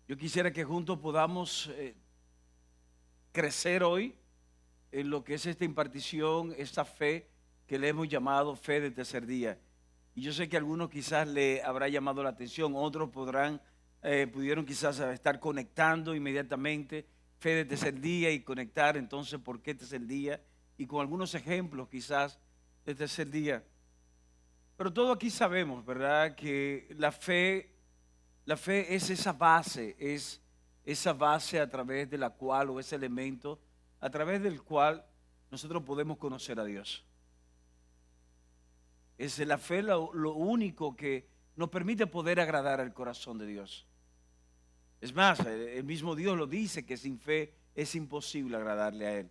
Yo quisiera que juntos podamos crecer hoy en lo que es esta impartición, esta fe que le hemos llamado fe de tercer día. Y yo sé que a algunos quizás le habrá llamado la atención, otros pudieron quizás estar conectando inmediatamente fe de tercer día y conectar entonces por qué tercer día y con algunos ejemplos quizás de tercer día. Pero todo aquí sabemos, ¿verdad? Que la fe es esa base a través de la cual, o ese elemento, a través del cual nosotros podemos conocer a Dios. Es la fe lo único que nos permite poder agradar al corazón de Dios. Es más, el mismo Dios lo dice, que sin fe es imposible agradarle a Él.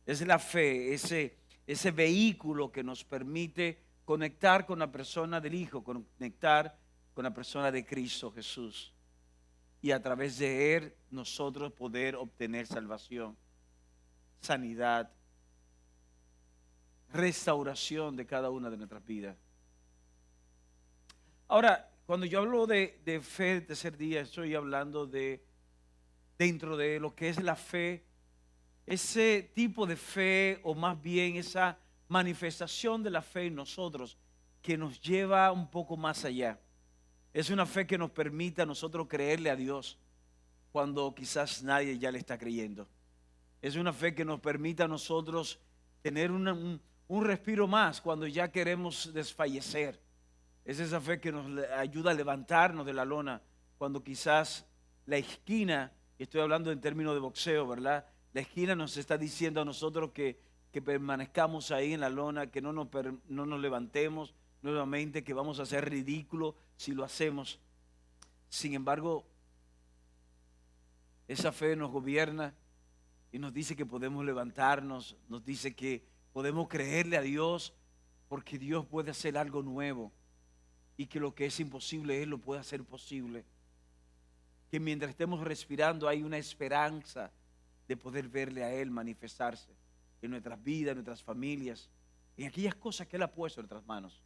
Es la fe, ese vehículo que nos permite conectar con la persona del Hijo, conectar con la persona de Cristo Jesús. Y a través de Él nosotros poder obtener salvación, sanidad, restauración de cada una de nuestras vidas. Ahora, cuando yo hablo de fe de tercer día, estoy hablando dentro de lo que es la fe, ese tipo de fe, o más bien esa manifestación de la fe en nosotros, que nos lleva un poco más allá. Es una fe que nos permite a nosotros creerle a Dios cuando quizás nadie ya le está creyendo. Es una fe que nos permite a nosotros tener un respiro más cuando ya queremos desfallecer. Es esa fe que nos ayuda a levantarnos de la lona cuando quizás la esquina, y estoy hablando en términos de boxeo, ¿verdad? La esquina nos está diciendo a nosotros que permanezcamos ahí en la lona, que no nos levantemos nuevamente, que vamos a hacer ridículo si lo hacemos. Sin embargo, esa fe nos gobierna y nos dice que podemos levantarnos, nos dice que podemos creerle a Dios porque Dios puede hacer algo nuevo y que lo que es imposible Él lo puede hacer posible. Que mientras estemos respirando hay una esperanza de poder verle a Él manifestarse en nuestras vidas, en nuestras familias, en aquellas cosas que Él ha puesto en nuestras manos.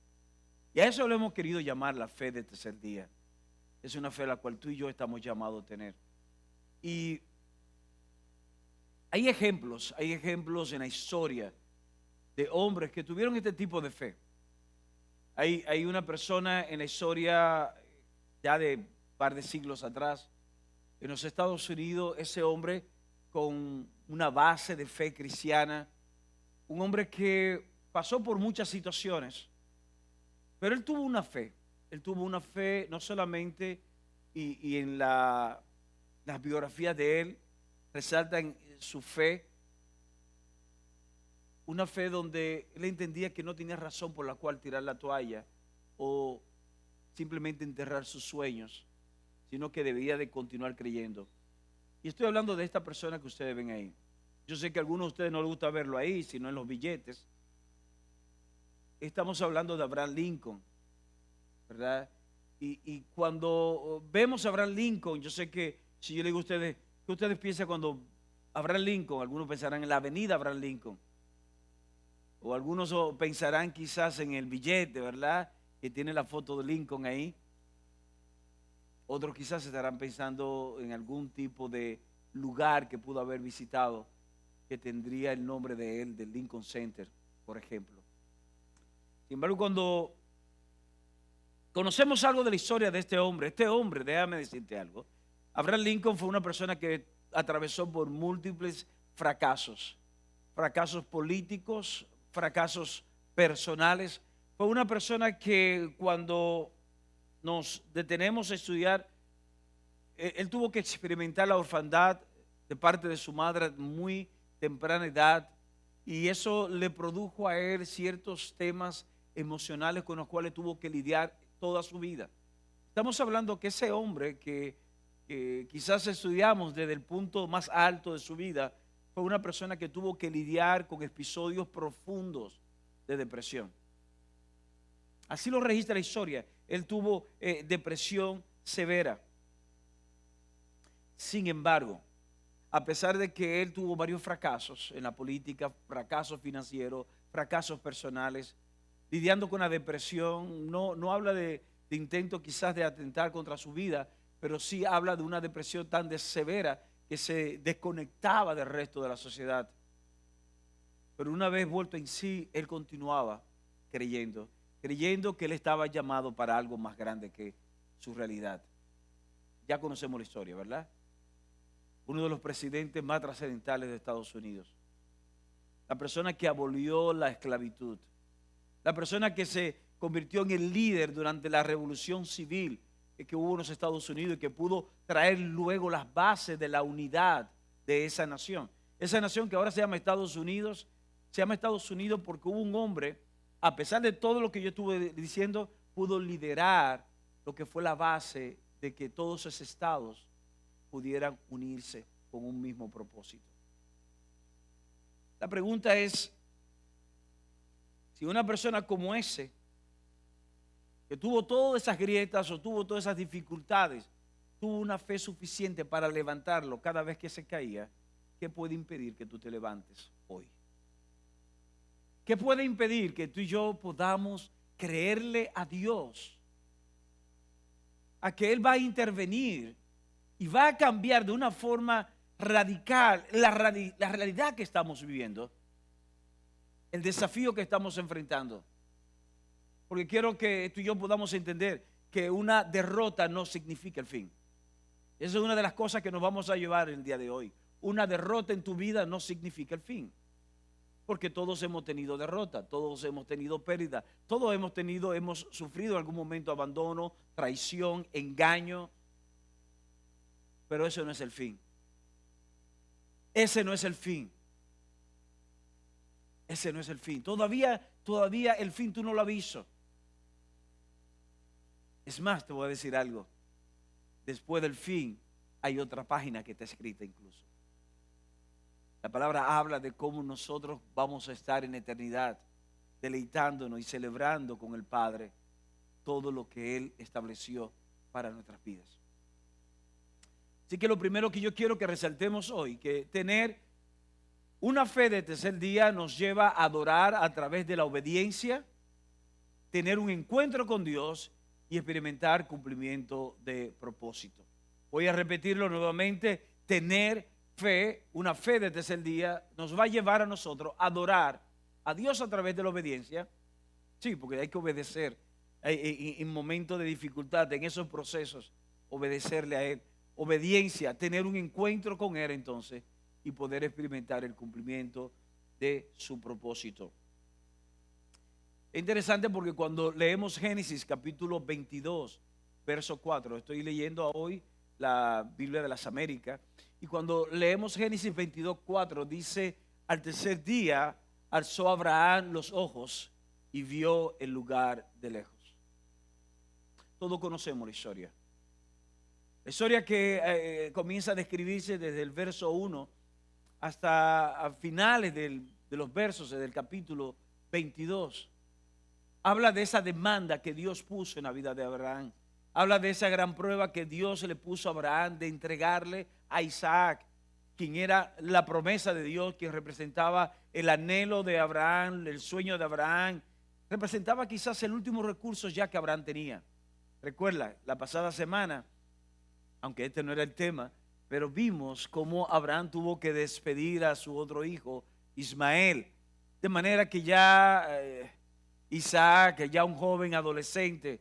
Y a eso lo hemos querido llamar la fe de tercer día. Es una fe a la cual tú y yo estamos llamados a tener. Y hay ejemplos en la historia de hombres que tuvieron este tipo de fe. Hay una persona en la historia ya de un par de siglos atrás, en los Estados Unidos, ese hombre con una base de fe cristiana, un hombre que pasó por muchas situaciones, pero él tuvo una fe no solamente, y en las biografías de él resaltan su fe, una fe donde él entendía que no tenía razón por la cual tirar la toalla o simplemente enterrar sus sueños, sino que debía de continuar creyendo. Y estoy hablando de esta persona que ustedes ven ahí. Yo sé que a algunos de ustedes no les gusta verlo ahí, sino en los billetes. Estamos hablando de Abraham Lincoln, ¿verdad? Y cuando vemos a Abraham Lincoln, yo sé que si yo le digo a ustedes, ¿qué ustedes piensan cuando Abraham Lincoln? Algunos pensarán en la avenida Abraham Lincoln. O algunos pensarán quizás en el billete, ¿verdad? Que tiene la foto de Lincoln ahí. Otros quizás estarán pensando en algún tipo de lugar que pudo haber visitado que tendría el nombre de él, del Lincoln Center, por ejemplo. Sin embargo, cuando conocemos algo de la historia de este hombre, déjame decirte algo, Abraham Lincoln fue una persona que atravesó por múltiples fracasos, fracasos políticos, fracasos personales. Fue una persona que cuando nos detenemos a estudiar, él tuvo que experimentar la orfandad de parte de su madre a muy temprana edad, y eso le produjo a él ciertos temas emocionales con los cuales tuvo que lidiar toda su vida. Estamos hablando que ese hombre que quizás estudiamos desde el punto más alto de su vida, fue una persona que tuvo que lidiar con episodios profundos de depresión. Así lo registra la historia. Él tuvo depresión severa. Sin embargo, a pesar de que él tuvo varios fracasos en la política, fracasos financieros, fracasos personales, lidiando con la depresión, no habla de intento quizás de atentar contra su vida, pero sí habla de una depresión tan severa que se desconectaba del resto de la sociedad. Pero una vez vuelto en sí, él continuaba creyendo que él estaba llamado para algo más grande que su realidad. Ya conocemos la historia, ¿verdad? Uno de los presidentes más trascendentales de Estados Unidos. La persona que abolió la esclavitud. La persona que se convirtió en el líder durante la revolución civil que hubo en los Estados Unidos y que pudo traer luego las bases de la unidad de esa nación. Esa nación que ahora se llama Estados Unidos, se llama Estados Unidos porque hubo un hombre, a pesar de todo lo que yo estuve diciendo, pudo liderar lo que fue la base de que todos esos estados pudieran unirse con un mismo propósito. La pregunta es, si una persona como ese, que tuvo todas esas grietas o tuvo todas esas dificultades, tuvo una fe suficiente para levantarlo cada vez que se caía, ¿qué puede impedir que tú te levantes hoy? ¿Qué puede impedir que tú y yo podamos creerle a Dios? A que Él va a intervenir y va a cambiar de una forma radical la realidad que estamos viviendo, el desafío que estamos enfrentando. Porque quiero que tú y yo podamos entender que una derrota no significa el fin. Esa es una de las cosas que nos vamos a llevar el día de hoy. Una derrota en tu vida no significa el fin. Porque todos hemos tenido derrota, todos hemos tenido pérdida, todos hemos sufrido en algún momento abandono, traición, engaño. Pero eso no es el fin. Ese no es el fin. Ese no es el fin. Todavía el fin tú no lo has visto. Es más, te voy a decir algo. Después del fin hay otra página que está escrita incluso. La palabra habla de cómo nosotros vamos a estar en eternidad, deleitándonos y celebrando con el Padre todo lo que Él estableció para nuestras vidas. Así que lo primero que yo quiero que resaltemos hoy, que tener una fe de tercer día nos lleva a adorar a través de la obediencia, tener un encuentro con Dios y experimentar cumplimiento de propósito. Voy a repetirlo nuevamente, tener fe, una fe de tercer día, nos va a llevar a nosotros a adorar a Dios a través de la obediencia. Sí, porque hay que obedecer en momentos de dificultad, en esos procesos, obedecerle a Él. Obediencia, tener un encuentro con Él entonces y poder experimentar el cumplimiento de su propósito. Es interesante porque cuando leemos Génesis capítulo 22, verso 4, estoy leyendo hoy la Biblia de las Américas, y cuando leemos Génesis 22, 4, dice, al tercer día alzó Abraham los ojos y vio el lugar de lejos. Todos conocemos la historia. La historia que comienza a describirse desde el verso 1 hasta a finales de los versos del capítulo 22. Habla de esa demanda que Dios puso en la vida de Abraham. Habla de esa gran prueba que Dios le puso a Abraham de entregarle a Isaac, quien era la promesa de Dios, quien representaba el anhelo de Abraham, el sueño de Abraham. Representaba quizás el último recurso ya que Abraham tenía. Recuerda, la pasada semana, aunque este no era el tema, pero vimos cómo Abraham tuvo que despedir a su otro hijo, Ismael. De manera que ya Isaac, ya un joven adolescente,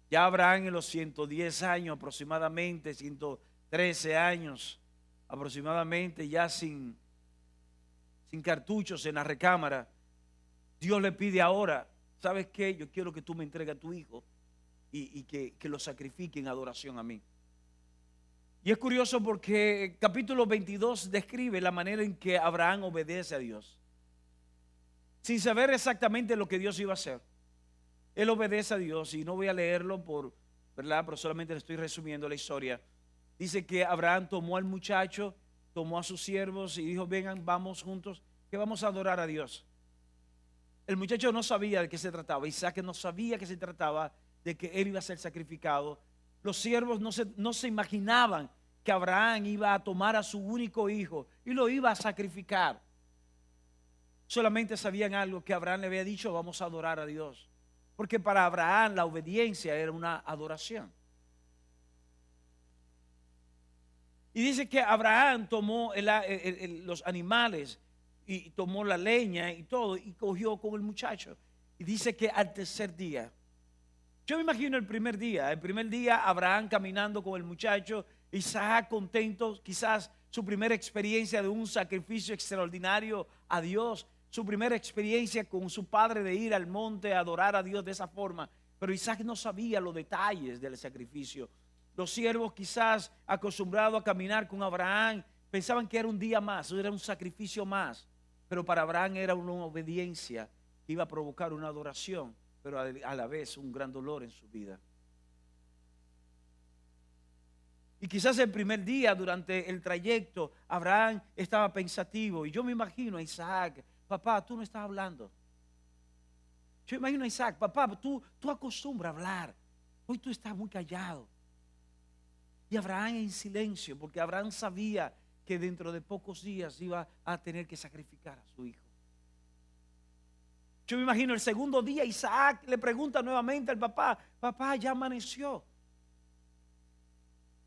ya Abraham en los 110 años aproximadamente, 113 años aproximadamente, ya sin cartuchos en la recámara, Dios le pide ahora, ¿sabes qué? Yo quiero que tú me entregues a tu hijo y que lo sacrifique en adoración a mí. Y es curioso porque el capítulo 22 describe la manera en que Abraham obedece a Dios, sin saber exactamente lo que Dios iba a hacer. Él obedece a Dios y no voy a leerlo ¿verdad? Pero solamente le estoy resumiendo la historia. Dice que Abraham tomó al muchacho, tomó a sus siervos y dijo, vengan, vamos juntos, que vamos a adorar a Dios. El muchacho no sabía de qué se trataba. Isaac no sabía que se trataba de que él iba a ser sacrificado. Los siervos no se imaginaban que Abraham iba a tomar a su único hijo y lo iba a sacrificar. Solamente sabían algo, que Abraham le había dicho, vamos a adorar a Dios. Porque para Abraham la obediencia era una adoración. Y dice que Abraham tomó los animales y tomó la leña y todo y cogió con el muchacho. Y dice que al tercer día, yo me imagino el primer día Abraham caminando con el muchacho, Isaac contento, quizás su primera experiencia de un sacrificio extraordinario a Dios, su primera experiencia con su padre de ir al monte a adorar a Dios de esa forma. Pero Isaac no sabía los detalles del sacrificio. Los siervos, quizás acostumbrados a caminar con Abraham, pensaban que era un día más, era un sacrificio más. Pero para Abraham era una obediencia que iba a provocar una adoración, pero a la vez un gran dolor en su vida. Y quizás el primer día durante el trayecto Abraham estaba pensativo. Y yo me imagino a Isaac: papá, tú no estás hablando. Yo me imagino a Isaac: papá, tú acostumbras a hablar. Hoy tú estás muy callado. Y Abraham en silencio, porque Abraham sabía que dentro de pocos días iba a tener que sacrificar a su hijo. Yo me imagino el segundo día Isaac le pregunta nuevamente al papá: papá, ya amaneció.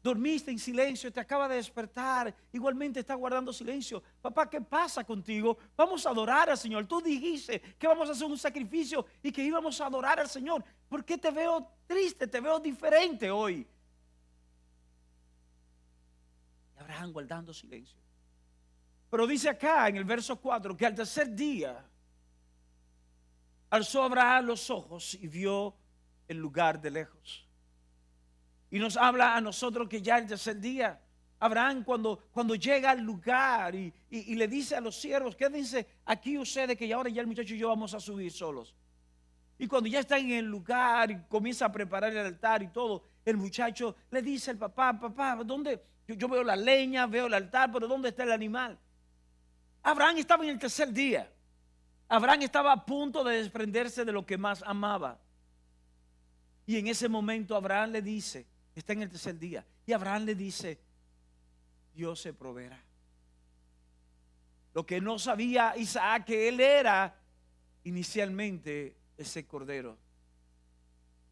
Dormiste en silencio, te acaba de despertar, igualmente está guardando silencio. Papá, ¿qué pasa contigo? Vamos a adorar al Señor. Tú dijiste que vamos a hacer un sacrificio y que íbamos a adorar al Señor. ¿Por qué te veo triste? Te veo diferente hoy. Y Abraham guardando silencio. Pero dice acá en el verso 4 que al tercer día alzó Abraham los ojos y vio el lugar de lejos. Y nos habla a nosotros que ya el tercer día, Abraham cuando llega al lugar y le dice a los siervos: quédense aquí ustedes, que ahora ya el muchacho y yo vamos a subir solos. Y cuando ya está en el lugar y comienza a preparar el altar y todo, el muchacho le dice al papá: papá, ¿dónde? Yo veo la leña, veo el altar, pero ¿dónde está el animal? Abraham estaba en el tercer día. Abraham estaba a punto de desprenderse de lo que más amaba. Y en ese momento Abraham le dice, está en el tercer día, y Abraham le dice: Dios se proveerá. Lo que no sabía Isaac, que él era inicialmente ese cordero.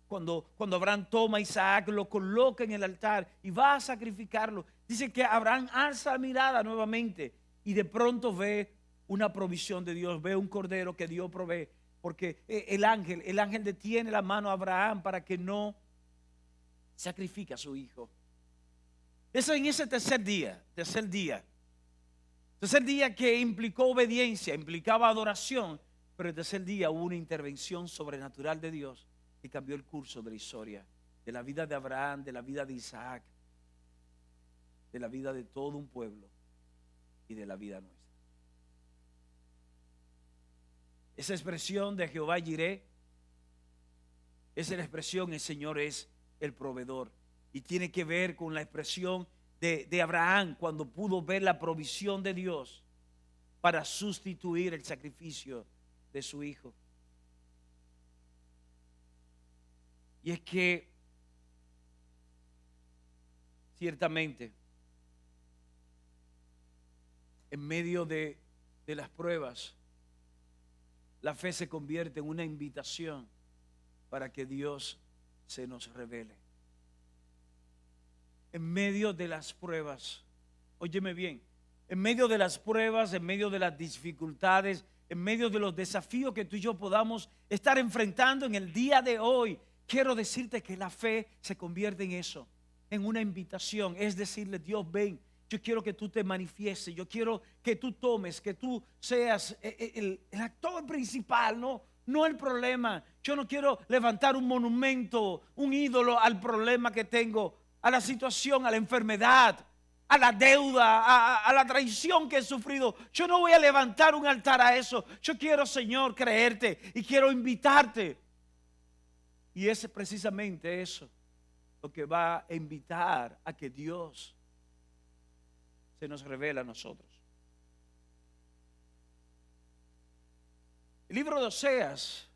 Cuando Abraham toma a Isaac, lo coloca en el altar y va a sacrificarlo, dice que Abraham alza la mirada nuevamente y de pronto ve una provisión de Dios, ve un cordero que Dios provee, porque el ángel detiene la mano a Abraham para que no sacrifique a su hijo. Eso en ese tercer día que implicó obediencia, implicaba adoración, pero el tercer día hubo una intervención sobrenatural de Dios que cambió el curso de la historia, de la vida de Abraham, de la vida de Isaac, de la vida de todo un pueblo y de la vida nuestra. Esa expresión de Jehová Jireh, esa es la expresión: el Señor es el proveedor, y tiene que ver con la expresión de Abraham cuando pudo ver la provisión de Dios para sustituir el sacrificio de su hijo. Y es que ciertamente en medio de las pruebas, la fe se convierte en una invitación para que Dios se nos revele. En medio de las pruebas, óyeme bien, en medio de las pruebas, en medio de las dificultades, en medio de los desafíos que tú y yo podamos estar enfrentando en el día de hoy, quiero decirte que la fe se convierte en eso, en una invitación. Es decirle: Dios, ven, yo quiero que tú te manifiestes, yo quiero que tú tomes, que tú seas el actor principal, no el problema. Yo no quiero levantar un monumento, un ídolo al problema que tengo, a la situación, a la enfermedad, a la deuda, a la traición que he sufrido. Yo no voy a levantar un altar a eso. Yo quiero, Señor, creerte y quiero invitarte. Y es precisamente eso lo que va a invitar a que Dios se nos revele a nosotros. El libro de Oseas,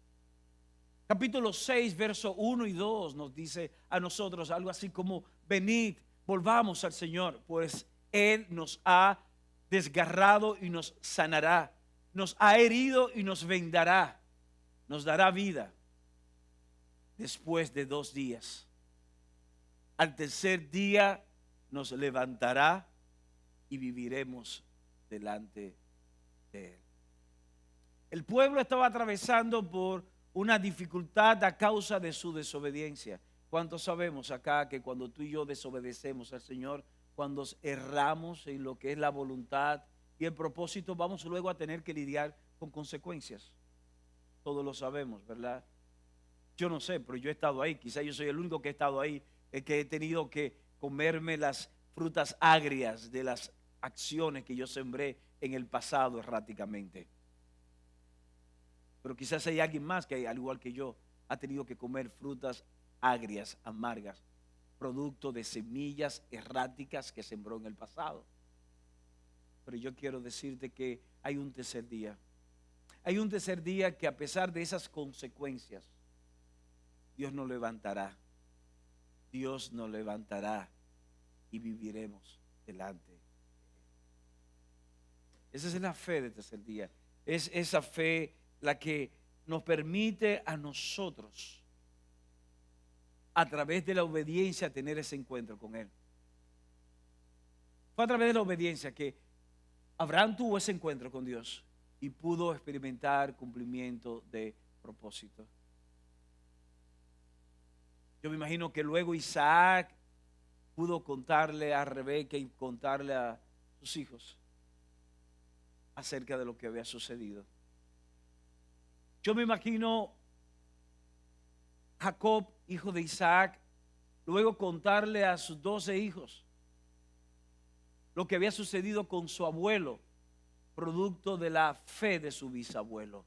capítulo 6, verso 1 y 2, nos dice a nosotros algo así como: venid, volvamos al Señor, pues Él nos ha desgarrado y nos sanará, nos ha herido y nos vendará, nos dará vida después de 2 días. Al tercer día nos levantará y viviremos delante de Él. El pueblo estaba atravesando por una dificultad a causa de su desobediencia. ¿Cuántos sabemos acá que cuando tú y yo desobedecemos al Señor, cuando erramos en lo que es la voluntad y el propósito, vamos luego a tener que lidiar con consecuencias? Todos lo sabemos, ¿verdad? Yo no sé, pero yo he estado ahí. Quizás yo soy el único que he estado ahí, el que he tenido que comerme las frutas agrias de las acciones que yo sembré en el pasado erráticamente. Pero quizás hay alguien más que, al igual que yo, ha tenido que comer frutas agrias, amargas, producto de semillas erráticas que sembró en el pasado. Pero yo quiero decirte que hay un tercer día. Hay un tercer día que, a pesar de esas consecuencias, Dios nos levantará. Dios nos levantará y viviremos delante de Él. Esa es la fe del tercer día. Es esa fe la que nos permite a nosotros, a través de la obediencia, tener ese encuentro con Él. Fue a través de la obediencia que Abraham tuvo ese encuentro con Dios y pudo experimentar cumplimiento de propósito. Yo me imagino que luego Isaac pudo contarle a Rebeca y contarle a sus hijos acerca de lo que había sucedido. Yo me imagino Jacob, hijo de Isaac, luego contarle a sus 12 hijos lo que había sucedido con su abuelo, producto de la fe de su bisabuelo.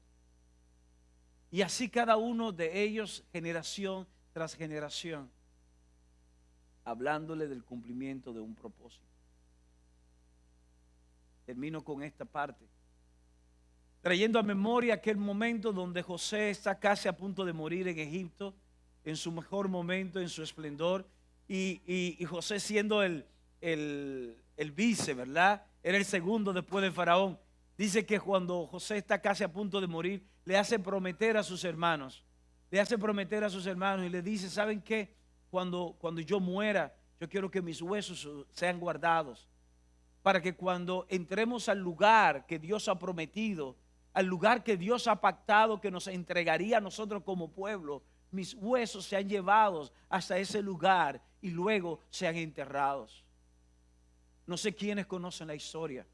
Y así cada uno de ellos, generación tras generación, hablándole del cumplimiento de un propósito. Termino con esta parte, trayendo a memoria aquel momento donde José está casi a punto de morir en Egipto, en su mejor momento, en su esplendor, y José siendo el vice, ¿verdad? Era el segundo después de Faraón. Dice que cuando José está casi a punto de morir, le hace prometer a sus hermanos, y le dice: ¿saben qué? Cuando yo muera, yo quiero que mis huesos sean guardados, para que cuando entremos al lugar que Dios ha prometido, al lugar que Dios ha pactado que nos entregaría a nosotros como pueblo, mis huesos sean llevados hasta ese lugar y luego sean enterrados. No sé quiénes conocen la historia,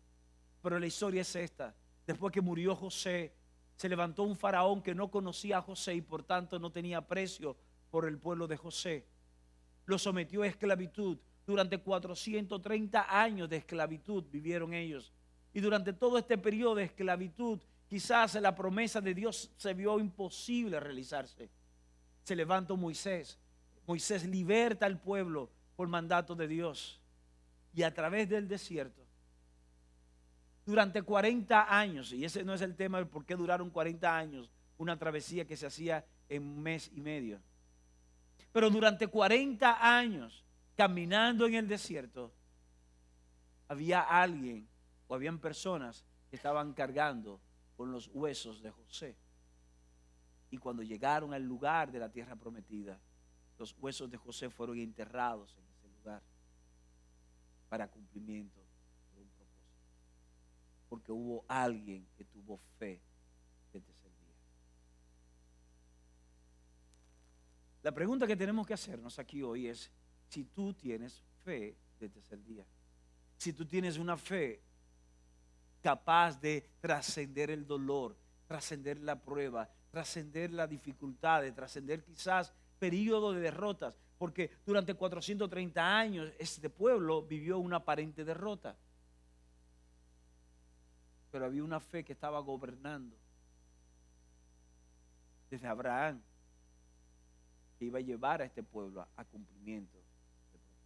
pero la historia es esta. Después que murió José, se levantó un faraón que no conocía a José y por tanto no tenía aprecio por el pueblo de José. Lo sometió a esclavitud. Durante 430 años de esclavitud vivieron ellos. Y durante todo este periodo de esclavitud, quizás la promesa de Dios se vio imposible realizarse. Se levanta Moisés. Moisés liberta al pueblo por mandato de Dios. Y a través del desierto, durante 40 años, y ese no es el tema de por qué duraron 40 años, una travesía que se hacía en un mes y medio. Pero durante 40 años, caminando en el desierto, había alguien o habían personas que estaban cargando con los huesos de José. Y cuando llegaron al lugar de la tierra prometida, los huesos de José fueron enterrados en ese lugar para cumplimiento de un propósito. Porque hubo alguien que tuvo fe de tercer día. La pregunta que tenemos que hacernos aquí hoy es si tú tienes fe de tercer día. Si tú tienes una fe capaz de trascender el dolor, trascender la prueba, trascender las dificultades, trascender quizás periodos de derrotas, porque durante 430 años este pueblo vivió una aparente derrota. Pero había una fe que estaba gobernando desde Abraham, que iba a llevar a este pueblo a cumplimiento de propósito.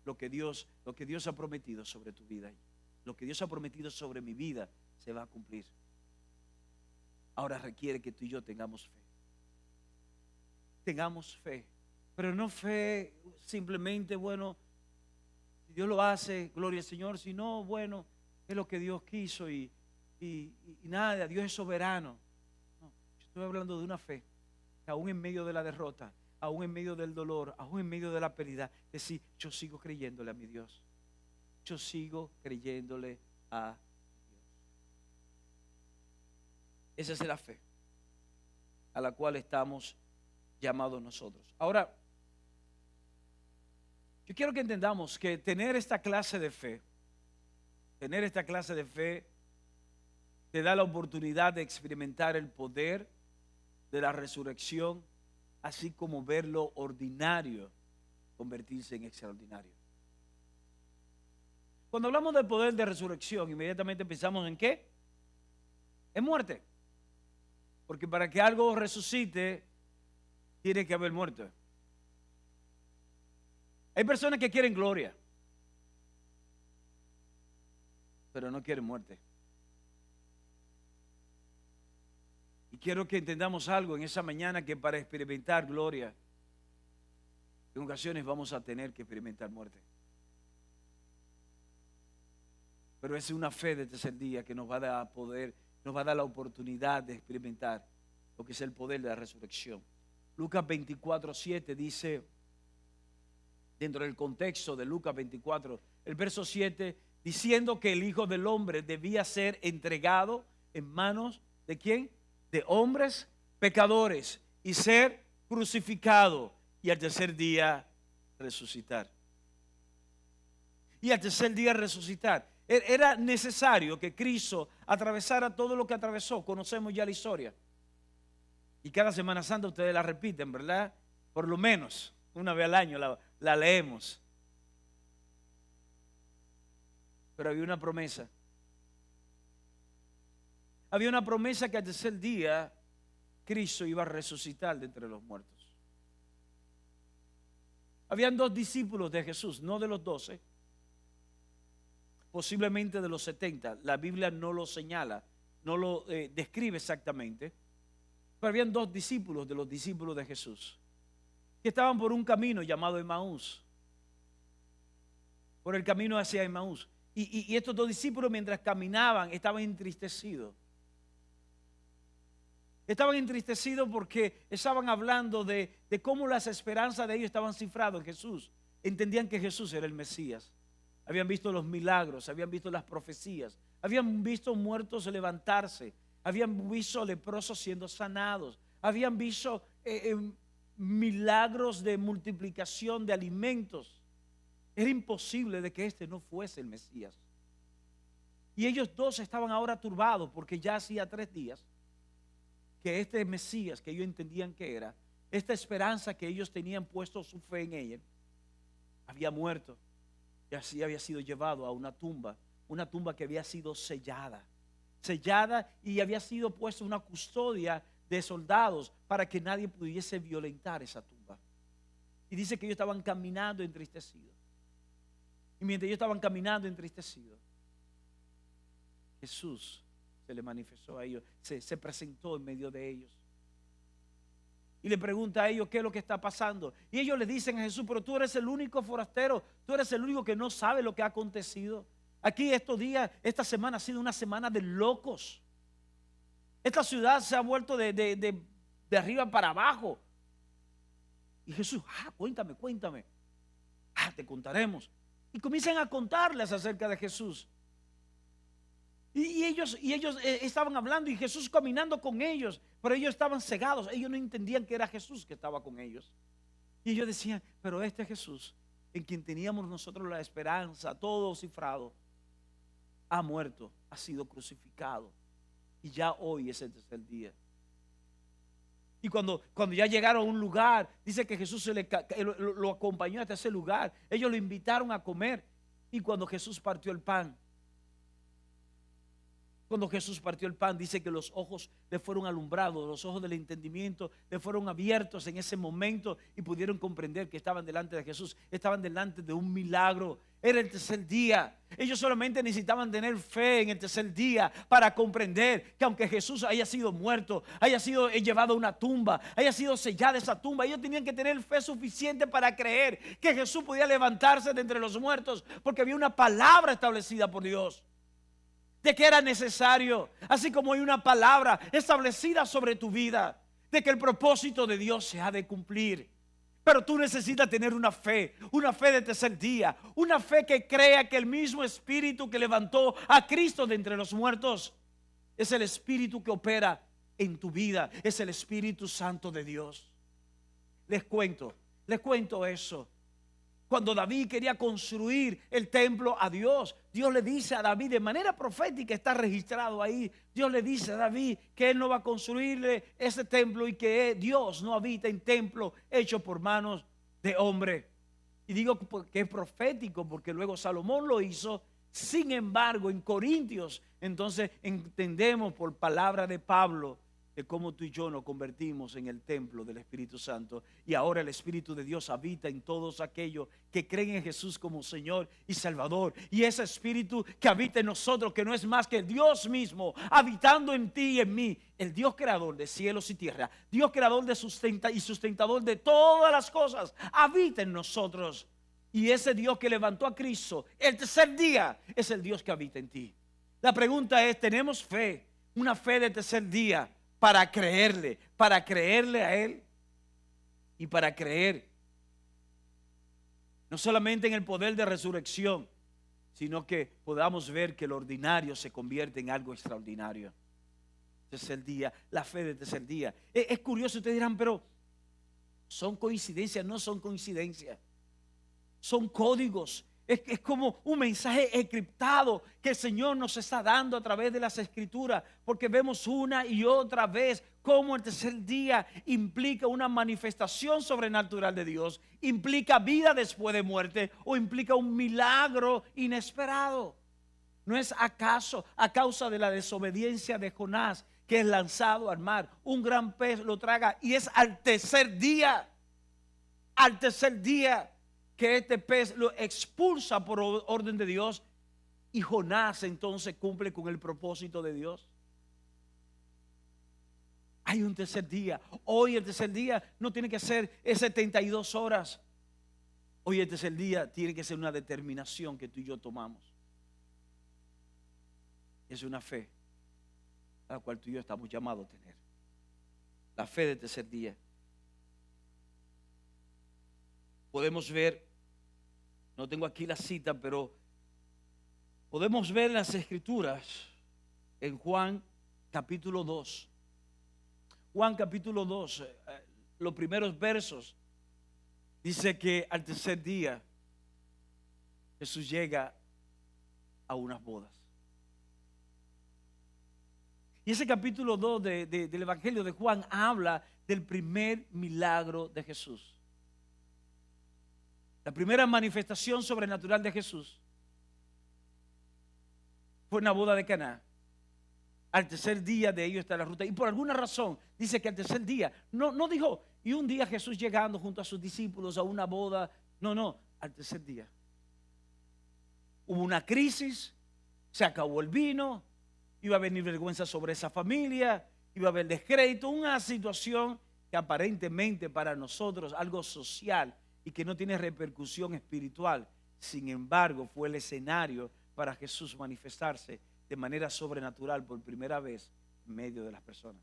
Lo que Dios ha prometido sobre tu vida, lo que Dios ha prometido sobre mi vida, se va a cumplir. Ahora requiere que tú y yo tengamos fe. Tengamos fe, pero no fe simplemente, bueno, si Dios lo hace, gloria al Señor, si no, bueno, es lo que Dios quiso y nada, Dios es soberano. No, yo estoy hablando de una fe que aún en medio de la derrota, aún en medio del dolor, aún en medio de la pérdida, decir, yo sigo creyéndole a mi Dios. Yo sigo creyéndole a Dios. Esa es la fe a la cual estamos llamados nosotros. Ahora, yo quiero que entendamos que tener esta clase de fe te da la oportunidad de experimentar el poder de la resurrección, así como ver lo ordinario convertirse en extraordinario. Cuando hablamos del poder de resurrección, inmediatamente pensamos en ¿qué? En muerte. Porque para que algo resucite, tiene que haber muerte. Hay personas que quieren gloria, pero no quieren muerte. Y quiero que entendamos algo en esa mañana, que para experimentar gloria, en ocasiones vamos a tener que experimentar muerte. Pero es una fe de tercer día que nos va a dar poder, nos va a dar la oportunidad de experimentar lo que es el poder de la resurrección. Lucas 24:7 dice, dentro del contexto de Lucas 24, el verso 7, diciendo que el Hijo del Hombre debía ser entregado en manos ¿de quién? De hombres pecadores y ser crucificado y al tercer día resucitar. Y al tercer día resucitar. Era necesario que Cristo atravesara todo lo que atravesó. Conocemos ya la historia. Y cada Semana Santa ustedes la repiten, ¿verdad? Por lo menos una vez al año la leemos. Pero había una promesa. Había una promesa que al tercer día Cristo iba a resucitar de entre los muertos. Habían 2 discípulos de Jesús, no de los 12. Posiblemente de los 70, la Biblia no lo señala, no lo describe exactamente, pero habían 2 discípulos de los discípulos de Jesús, que estaban por un camino llamado Emaús, por el camino hacia Emaús, y estos 2 discípulos mientras caminaban estaban entristecidos porque estaban hablando de cómo las esperanzas de ellos estaban cifradas en Jesús. Entendían que Jesús era el Mesías. Habían visto los milagros, habían visto las profecías, habían visto muertos levantarse, habían visto leprosos siendo sanados, habían visto milagros de multiplicación de alimentos. Era imposible de que este no fuese el Mesías. Y ellos 2 estaban ahora turbados porque ya hacía 3 días que este Mesías que ellos entendían que era, esta esperanza que ellos tenían puesto su fe en ella, había muerto. Y así había sido llevado a una tumba que había sido sellada y había sido puesta una custodia de soldados para que nadie pudiese violentar esa tumba. Y dice que ellos estaban caminando entristecidos. Y mientras ellos estaban caminando entristecidos, Jesús se le manifestó a ellos, se presentó en medio de ellos. Y le pregunta a ellos qué es lo que está pasando. Y ellos le dicen a Jesús, pero tú eres el único forastero, tú eres el único que no sabe lo que ha acontecido. Aquí estos días, esta semana ha sido una semana de locos. Esta ciudad se ha vuelto de arriba para abajo. Y Jesús, cuéntame. Te contaremos. Y comienzan a contarles acerca de Jesús. Y ellos estaban hablando y Jesús caminando con ellos, pero ellos estaban cegados, ellos no entendían que era Jesús que estaba con ellos. Y ellos decían, pero este Jesús, en quien teníamos nosotros la esperanza, todo cifrado, ha muerto, ha sido crucificado y ya hoy es el tercer día. Y cuando ya llegaron a un lugar, dice que Jesús lo acompañó hasta ese lugar, ellos lo invitaron a comer. Y cuando Jesús partió el pan, dice que los ojos le fueron alumbrados, los ojos del entendimiento le fueron abiertos en ese momento y pudieron comprender que estaban delante de Jesús, estaban delante de un milagro. Era el tercer día. Ellos solamente necesitaban tener fe en el tercer día para comprender que aunque Jesús haya sido muerto, haya sido llevado a una tumba, haya sido sellada esa tumba, ellos tenían que tener fe suficiente para creer que Jesús podía levantarse de entre los muertos, porque había una palabra establecida por Dios de que era necesario, así como hay una palabra establecida sobre tu vida, de que el propósito de Dios se ha de cumplir. Pero tú necesitas tener una fe de tercer día, una fe que crea que el mismo Espíritu que levantó a Cristo de entre los muertos es el Espíritu que opera en tu vida, es el Espíritu Santo de Dios. Les cuento eso. Cuando David quería construir el templo a Dios, Dios le dice a David, de manera profética está registrado ahí, Dios le dice a David que él no va a construirle ese templo y que Dios no habita en templo hecho por manos de hombre. Y digo que es profético porque luego Salomón lo hizo. Sin embargo, en Corintios, entonces entendemos por palabra de Pablo de cómo tú y yo nos convertimos en el templo del Espíritu Santo. Y ahora el Espíritu de Dios habita en todos aquellos que creen en Jesús como Señor y Salvador. Y ese Espíritu que habita en nosotros, que no es más que Dios mismo, habitando en ti y en mí. El Dios creador de cielos y tierra, Dios creador de sustentador de todas las cosas, habita en nosotros. Y ese Dios que levantó a Cristo el tercer día es el Dios que habita en ti. La pregunta es, ¿tenemos fe? Una fe de tercer día para creerle a Él y para creer no solamente en el poder de resurrección, sino que podamos ver que lo ordinario se convierte en algo extraordinario. Tercer día, la fe de tercer día. Es curioso, ustedes dirán, pero ¿son coincidencias? No son coincidencias. Son códigos. Es como un mensaje encriptado que el Señor nos está dando a través de las Escrituras, porque vemos una y otra vez cómo el tercer día implica una manifestación sobrenatural de Dios, implica vida después de muerte o implica un milagro inesperado. ¿No es acaso a causa de la desobediencia de Jonás, que es lanzado al mar? Un gran pez lo traga y es al tercer día que este pez lo expulsa por orden de Dios, y Jonás entonces cumple con el propósito de Dios. Hay un tercer día. Hoy el tercer día no tiene que ser 72 horas. Hoy el tercer día tiene que ser una determinación que tú y yo tomamos. Es una fe a la cual tú y yo estamos llamados a tener. La fe del tercer día. Podemos ver, no tengo aquí la cita, pero podemos ver en las Escrituras en Juan capítulo 2. Juan capítulo 2, los primeros versos, dice que al tercer día Jesús llega a unas bodas. Y ese capítulo 2 del Evangelio de Juan habla del primer milagro de Jesús. La primera manifestación sobrenatural de Jesús fue en la boda de Caná. Al tercer día de ellos está la ruta. Y por alguna razón dice que al tercer día, no dijo, y un día Jesús llegando junto a sus discípulos a una boda. No, al tercer día. Hubo una crisis, se acabó el vino, iba a venir vergüenza sobre esa familia, iba a haber descrédito, una situación que aparentemente para nosotros algo social y que no tiene repercusión espiritual. Sin embargo, fue el escenario para Jesús manifestarse de manera sobrenatural por primera vez en medio de las personas,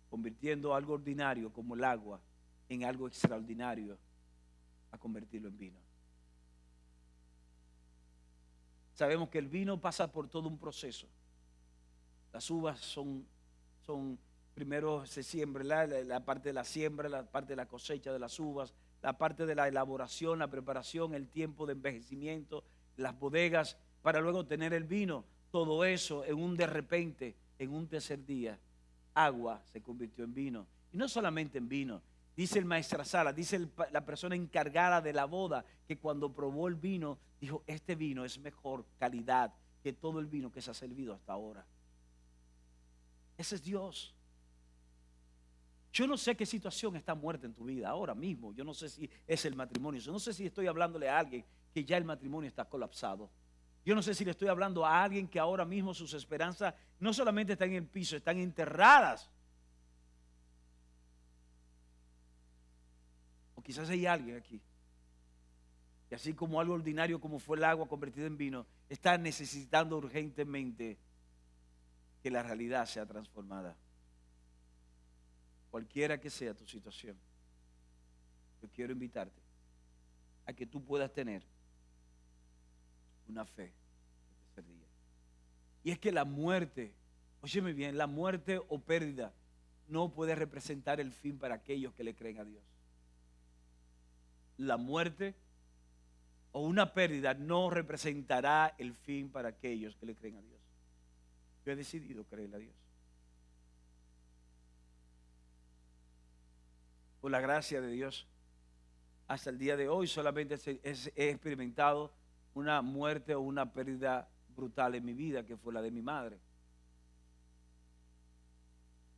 convirtiendo algo ordinario como el agua en algo extraordinario, a convertirlo en vino. Sabemos que el vino pasa por todo un proceso. Las uvas son primero se siembra la parte de la siembra, la parte de la cosecha de las uvas, la parte de la elaboración, la preparación, el tiempo de envejecimiento, las bodegas, para luego tener el vino. Todo eso de repente, en un tercer día, agua se convirtió en vino. Y no solamente en vino, dice el maestrasala, dice la persona encargada de la boda, que cuando probó el vino, dijo, este vino es mejor calidad que todo el vino que se ha servido hasta ahora. Ese es Dios. Yo no sé qué situación está muerta en tu vida ahora mismo. Yo no sé si es el matrimonio. Yo no sé si estoy hablándole a alguien que ya el matrimonio está colapsado. Yo no sé si le estoy hablando a alguien que ahora mismo sus esperanzas no solamente están en el piso, están enterradas. O quizás hay alguien aquí que así como algo ordinario como fue el agua convertida en vino, está necesitando urgentemente que la realidad sea transformada. cualquiera que sea tu situación, yo quiero invitarte a que tú puedas tener una fe este tercer día. Y es que la muerte, óyeme bien, la muerte o pérdida no puede representar el fin para aquellos que le creen a Dios. La muerte o una pérdida no representará el fin para aquellos que le creen a Dios. Yo he decidido creerle a Dios. Por la gracia de Dios, hasta el día de hoy solamente he experimentado una muerte o una pérdida brutal en mi vida, que fue la de mi madre.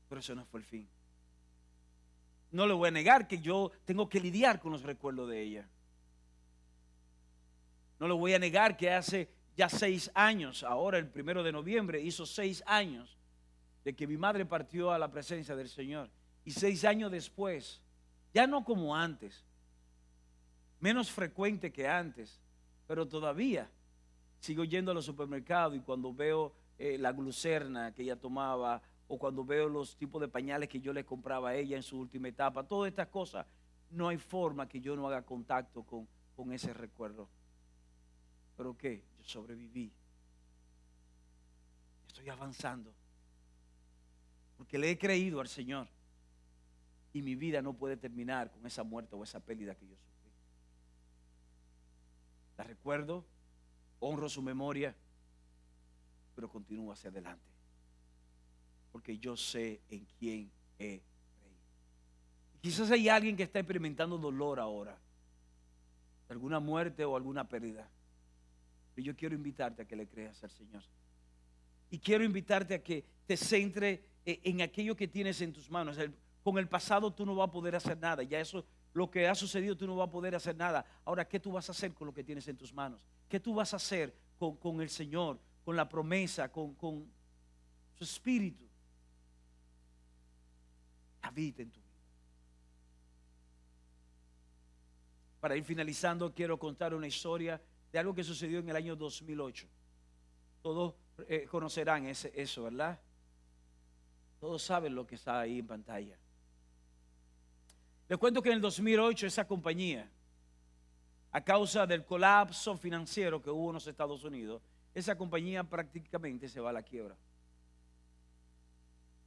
Pero eso no fue el fin. No le voy a negar que yo tengo que lidiar con los recuerdos de ella. No le voy a negar que hace ya 6 años, ahora el 1 de noviembre, hizo 6 años de que mi madre partió a la presencia del Señor. Y 6 años después, ya no como antes, menos frecuente que antes, pero todavía sigo yendo a los supermercados y cuando veo la glucerna que ella tomaba, o cuando veo los tipos de pañales que yo le compraba a ella en su última etapa, todas estas cosas, no hay forma que yo no haga contacto con ese recuerdo. ¿Pero qué? Yo sobreviví. Estoy avanzando. Porque le he creído al Señor. Y mi vida no puede terminar con esa muerte o esa pérdida que yo sufrí. La recuerdo, honro su memoria, pero continúo hacia adelante. Porque yo sé en quién he creído. Y quizás hay alguien que está experimentando dolor ahora, alguna muerte o alguna pérdida. Pero yo quiero invitarte a que le creas al Señor. Y quiero invitarte a que te centres en aquello que tienes en tus manos. Con el pasado tú no vas a poder hacer nada. Ya eso, lo que ha sucedido, tú no vas a poder hacer nada. Ahora, ¿qué tú vas a hacer con lo que tienes en tus manos? ¿Qué tú vas a hacer con el Señor, con la promesa, con su espíritu? Habita en tu vida. Para ir finalizando, quiero contar una historia de algo que sucedió en el año 2008. Todos conocerán eso, ¿verdad? Todos saben lo que está ahí en pantalla. Les cuento que en el 2008 esa compañía, a causa del colapso financiero que hubo en los Estados Unidos, esa compañía prácticamente se va a la quiebra.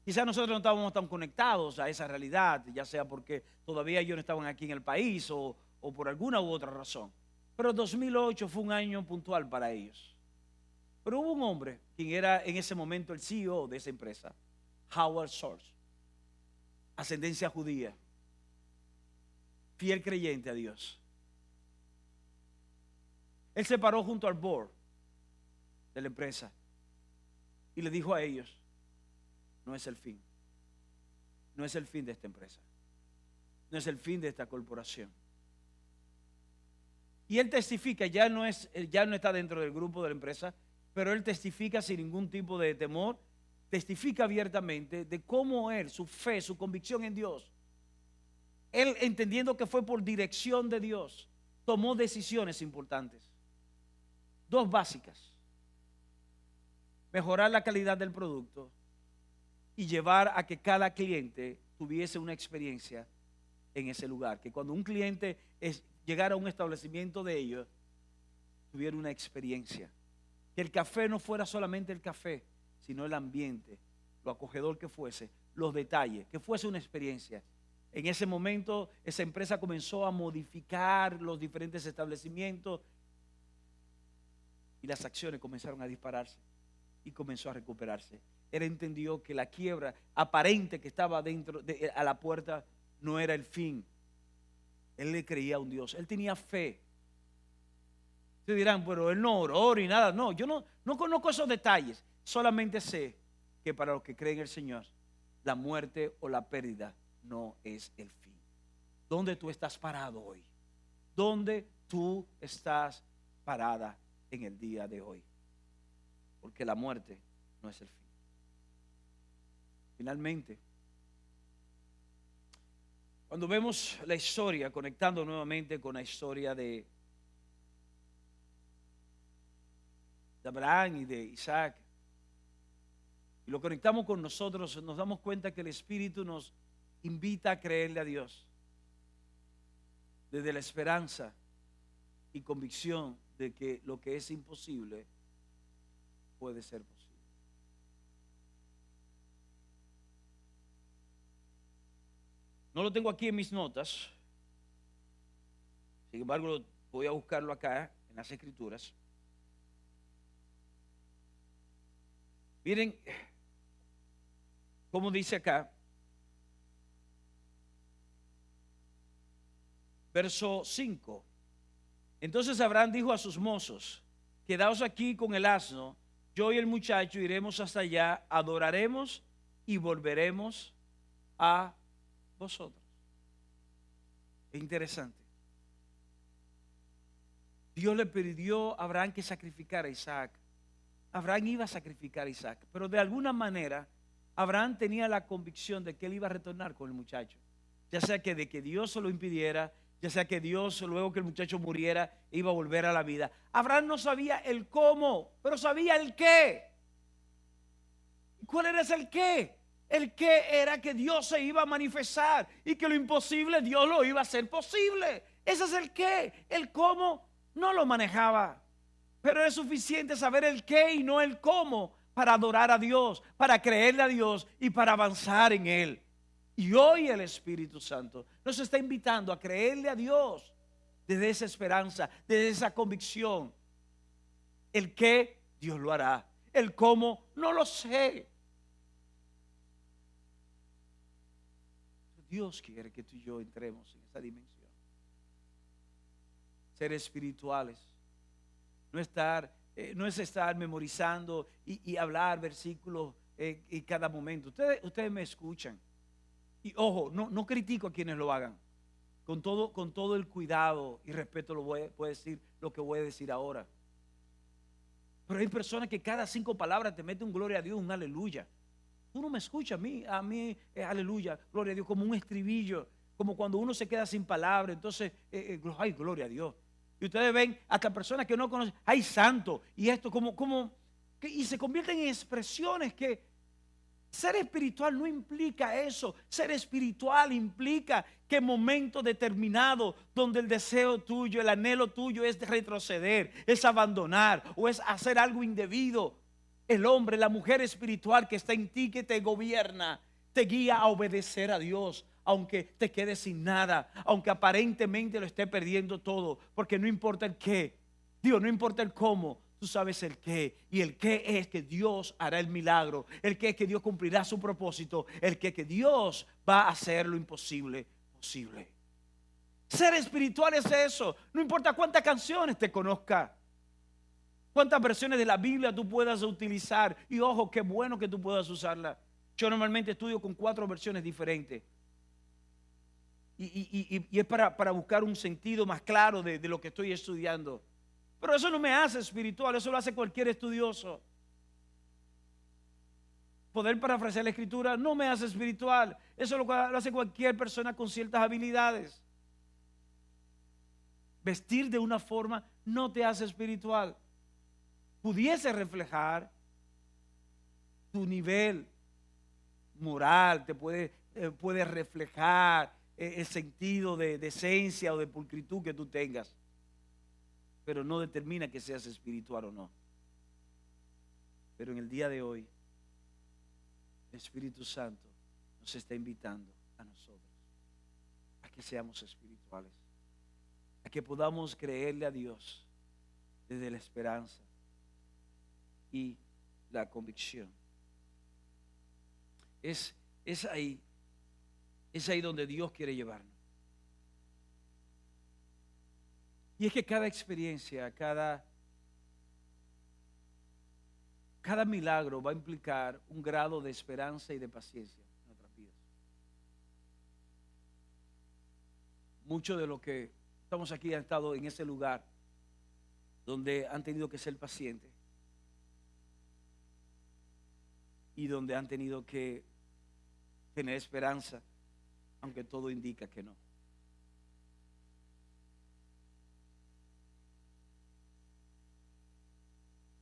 Quizás nosotros no estábamos tan conectados a esa realidad, ya sea porque todavía ellos no estaban aquí en el país o por alguna u otra razón. Pero 2008 fue un año puntual para ellos. Pero hubo un hombre, quien era en ese momento el CEO de esa empresa, Howard Schultz, ascendencia judía, fiel creyente a Dios. Él se paró junto al board de la empresa y le dijo a ellos: no es el fin. No es el fin de esta empresa. No es el fin de esta corporación. Y él testifica, ya no está dentro del grupo de la empresa, pero él testifica sin ningún tipo de temor, testifica abiertamente de cómo él, su fe, su convicción en Dios, él entendiendo que fue por dirección de Dios, tomó decisiones importantes. 2 básicas: mejorar la calidad del producto y llevar a que cada cliente tuviese una experiencia en ese lugar. Que cuando un cliente llegara a un establecimiento de ellos, tuviera una experiencia. Que el café no fuera solamente el café, sino el ambiente, lo acogedor que fuese, los detalles, que fuese una experiencia. En ese momento, esa empresa comenzó a modificar los diferentes establecimientos y las acciones comenzaron a dispararse y comenzó a recuperarse. Él entendió que la quiebra aparente que estaba a la puerta no era el fin. Él le creía a un Dios, él tenía fe. Ustedes dirán, pero él no oró ni nada. No, yo no conozco esos detalles. Solamente sé que para los que creen en el Señor, la muerte o la pérdida no es el fin. ¿Dónde tú estás parado hoy? ¿Dónde tú estás parada en el día de hoy? Porque la muerte no es el fin. Finalmente, cuando vemos la historia, conectando nuevamente con la historia de Abraham y de Isaac, y lo conectamos con nosotros, nos damos cuenta que el Espíritu nos invita a creerle a Dios desde la esperanza y convicción de que lo que es imposible puede ser posible. No lo tengo aquí en mis notas, sin embargo voy a buscarlo acá en las Escrituras. Miren cómo dice acá, verso 5. Entonces Abraham dijo a sus mozos: quedaos aquí con el asno, yo y el muchacho iremos hasta allá, adoraremos y volveremos a vosotros. Es interesante. Dios le pidió a Abraham que sacrificara a Isaac. Abraham iba a sacrificar a Isaac, pero de alguna manera Abraham tenía la convicción de que él iba a retornar con el muchacho, ya sea que de que Dios se lo impidiera, ya sea que Dios, luego que el muchacho muriera, iba a volver a la vida. Abraham no sabía el cómo, pero sabía el qué. ¿Cuál era ese el qué? El qué era que Dios se iba a manifestar y que lo imposible Dios lo iba a hacer posible. Ese es el qué. El cómo no lo manejaba, pero es suficiente saber el qué y no el cómo para adorar a Dios, para creerle a Dios y para avanzar en Él. Y hoy el Espíritu Santo nos está invitando a creerle a Dios desde esa esperanza, desde esa convicción. El qué, Dios lo hará. El cómo, no lo sé. Dios quiere que tú y yo entremos en esa dimensión. Ser espirituales. No es estar memorizando y hablar versículos en cada momento. Ustedes me escuchan. Y ojo, no critico a quienes lo hagan. Con todo el cuidado y respeto voy a decir lo que voy a decir ahora. Pero hay personas que cada 5 palabras te meten un gloria a Dios, un aleluya. Tú no me escuchas a mí aleluya, gloria a Dios, como un estribillo, como cuando uno se queda sin palabras, entonces, ay, gloria a Dios. Y ustedes ven hasta personas que no conocen, ay, santo, y esto y se convierten en expresiones que ser espiritual no implica eso. Ser espiritual implica que en momento determinado donde el deseo tuyo, el anhelo tuyo es retroceder, es abandonar o es hacer algo indebido, el hombre, la mujer espiritual que está en ti, que te gobierna, te guía a obedecer a Dios, aunque te quedes sin nada, aunque aparentemente lo esté perdiendo todo, porque no importa el qué, Dios, no importa el cómo, tú sabes el qué, y el qué es que Dios hará el milagro, el qué es que Dios cumplirá su propósito, el qué es que Dios va a hacer lo imposible posible. Ser espiritual es eso, no importa cuántas canciones te conozca, cuántas versiones de la Biblia tú puedas utilizar, y ojo, qué bueno que tú puedas usarla. Yo normalmente estudio con 4 versiones diferentes. Y es para buscar un sentido más claro de lo que estoy estudiando. Pero eso no me hace espiritual, eso lo hace cualquier estudioso. Poder parafrasear la Escritura no me hace espiritual, eso lo hace cualquier persona con ciertas habilidades. Vestir de una forma no te hace espiritual. Pudiese reflejar tu nivel moral, te puede reflejar el sentido de esencia o de pulcritud que tú tengas, pero no determina que seas espiritual o no. Pero en el día de hoy, el Espíritu Santo nos está invitando a nosotros a que seamos espirituales, a que podamos creerle a Dios desde la esperanza y la convicción. Es ahí donde Dios quiere llevarnos. Y es que cada experiencia, cada milagro va a implicar un grado de esperanza y de paciencia en nuestras vidas. Muchos de los que estamos aquí han estado en ese lugar donde han tenido que ser pacientes y donde han tenido que tener esperanza, aunque todo indica que no.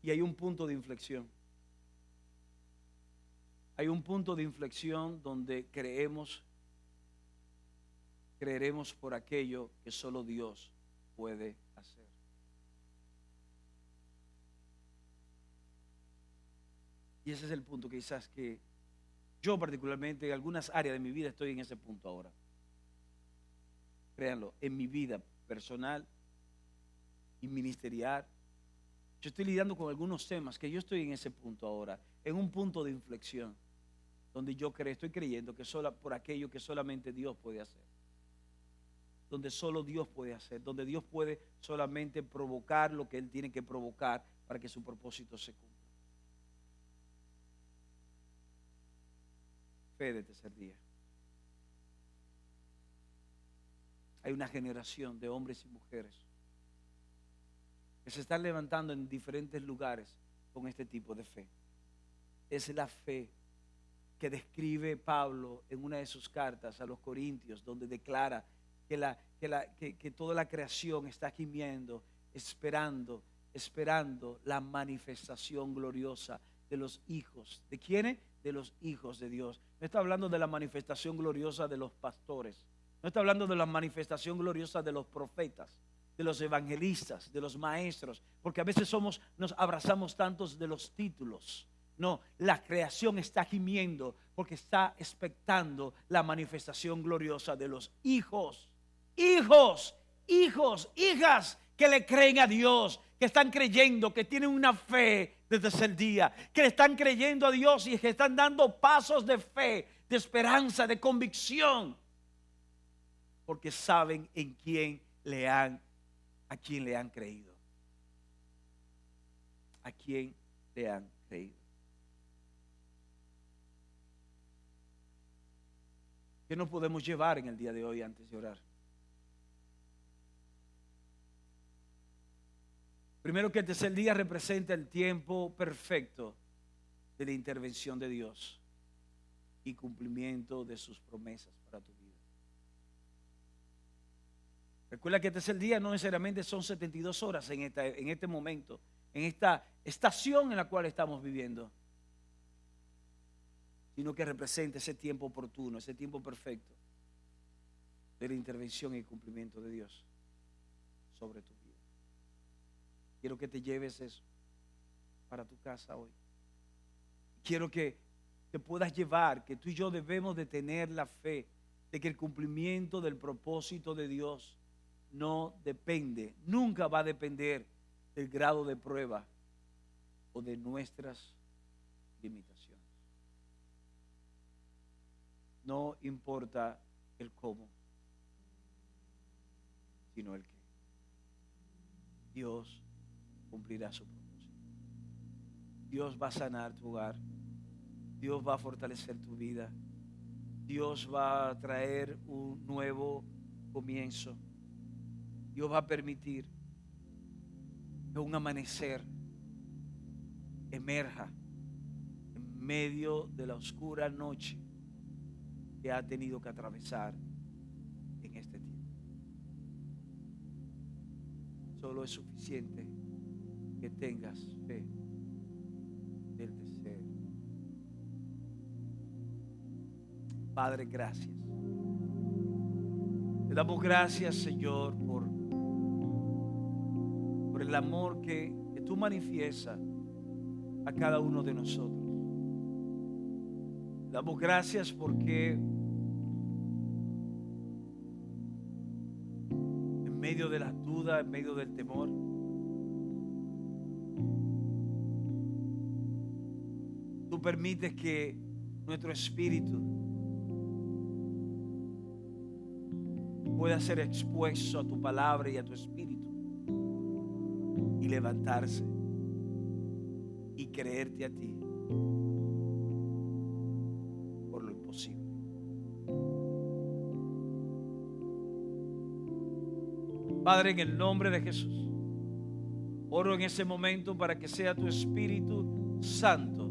Y hay un punto de inflexión. Hay un punto de inflexión donde creemos creeremos por aquello que solo Dios puede hacer. Y ese es el punto quizás que yo particularmente en algunas áreas de mi vida estoy en ese punto ahora. Créanlo, en mi vida personal y ministerial, yo estoy lidiando con algunos temas que yo estoy en ese punto ahora, en un punto de inflexión, donde yo estoy creyendo que solo por aquello que solamente Dios puede hacer. Donde solo Dios puede hacer, donde Dios puede solamente provocar lo que Él tiene que provocar para que su propósito se cumpla. Fe de tercer día. Hay una generación de hombres y mujeres que se están levantando en diferentes lugares con este tipo de fe. Es la fe que describe Pablo en una de sus cartas a los Corintios, donde declara que toda la creación está gimiendo, esperando la manifestación gloriosa de los hijos. ¿De quiénes? De los hijos de Dios. No está hablando de la manifestación gloriosa de los pastores. No está hablando de la manifestación gloriosa de los profetas, de los evangelistas, de los maestros, porque a veces nos abrazamos tantos de los títulos. No, la creación está gimiendo porque está expectando la manifestación gloriosa de los hijos. Hijas que le creen a Dios, que están creyendo, que tienen una fe de tercer día, que le están creyendo a Dios y que están dando pasos de fe, de esperanza, de convicción, porque saben a quién le han creído. A quién le han creído. ¿Qué nos podemos llevar en el día de hoy antes de orar? Primero, que el tercer día representa el tiempo perfecto de la intervención de Dios y cumplimiento de sus promesas para tu vida. Recuerda que el tercer día no necesariamente son 72 horas en este momento, en esta estación en la cual estamos viviendo, sino que representa ese tiempo oportuno, ese tiempo perfecto de la intervención y cumplimiento de Dios sobre tu vida. Quiero que te lleves eso para tu casa hoy. Quiero que te puedas llevar, que tú y yo debemos de tener la fe de que el cumplimiento del propósito de Dios no depende, nunca va a depender del grado de prueba o de nuestras limitaciones. No importa el cómo, sino el qué. Dios cumplirá su propósito. Dios va a sanar tu hogar. Dios va a fortalecer tu vida. Dios va a traer un nuevo comienzo. Dios va a permitir que un amanecer emerja en medio de la oscura noche que ha tenido que atravesar en este tiempo. Solo es suficiente que tengas fe del tercer. Padre, gracias. Te damos gracias, Señor, por el amor que tú manifiestas a cada uno de nosotros. Te damos gracias porque en medio de las dudas, en medio del temor, tú permites que nuestro espíritu pueda ser expuesto a tu palabra y a tu espíritu y levantarse y creerte a ti por lo imposible. Padre, en el nombre de Jesús, oro en ese momento para que sea tu Espíritu Santo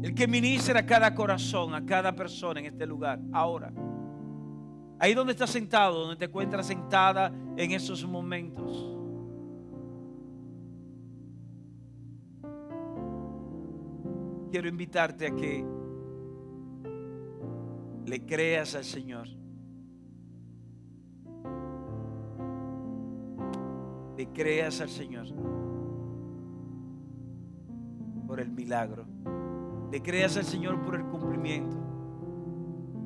el que ministra a cada corazón, a cada persona en este lugar, ahora. Ahí donde estás sentado, donde te encuentras sentada en esos momentos. Quiero invitarte a que le creas al Señor. Le creas al Señor por el milagro. Le creas al Señor por el cumplimiento.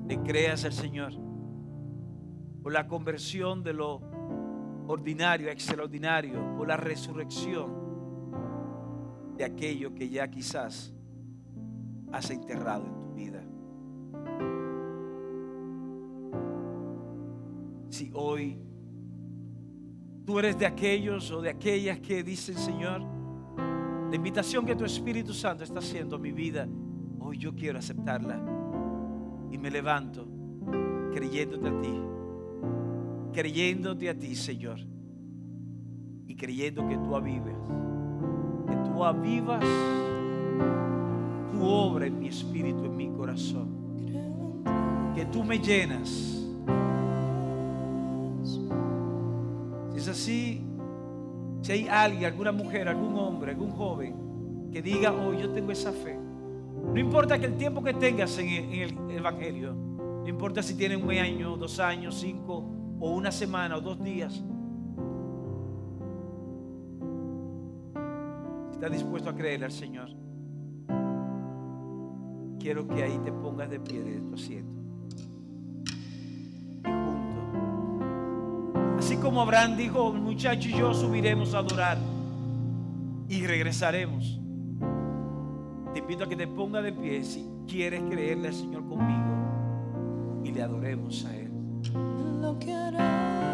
Le creas al Señor por la conversión de lo ordinario a extraordinario, por la resurrección de aquello que ya quizás has enterrado en tu vida. Si hoy tú eres de aquellos o de aquellas que dicen, Señor, la invitación que tu Espíritu Santo está haciendo a mi vida, hoy yo quiero aceptarla y me levanto creyéndote a ti, Señor, y creyendo que tú avivas tu obra en mi espíritu, en mi corazón, que tú me llenas. Si es así, si hay alguien, alguna mujer, algún hombre, algún joven que diga, oh, yo tengo esa fe, no importa que el tiempo que tengas en el Evangelio, no importa si tienen 1 año, 2 años, 5 o 1 semana o 2 días, si estás dispuesto a creerle al Señor, quiero que ahí te pongas de pie de tu asiento y juntos, así como Abraham dijo, muchacho y yo subiremos a adorar y regresaremos. Te invito a que te pongas de pie si quieres creerle al Señor conmigo y le adoremos a Él. Lo que hará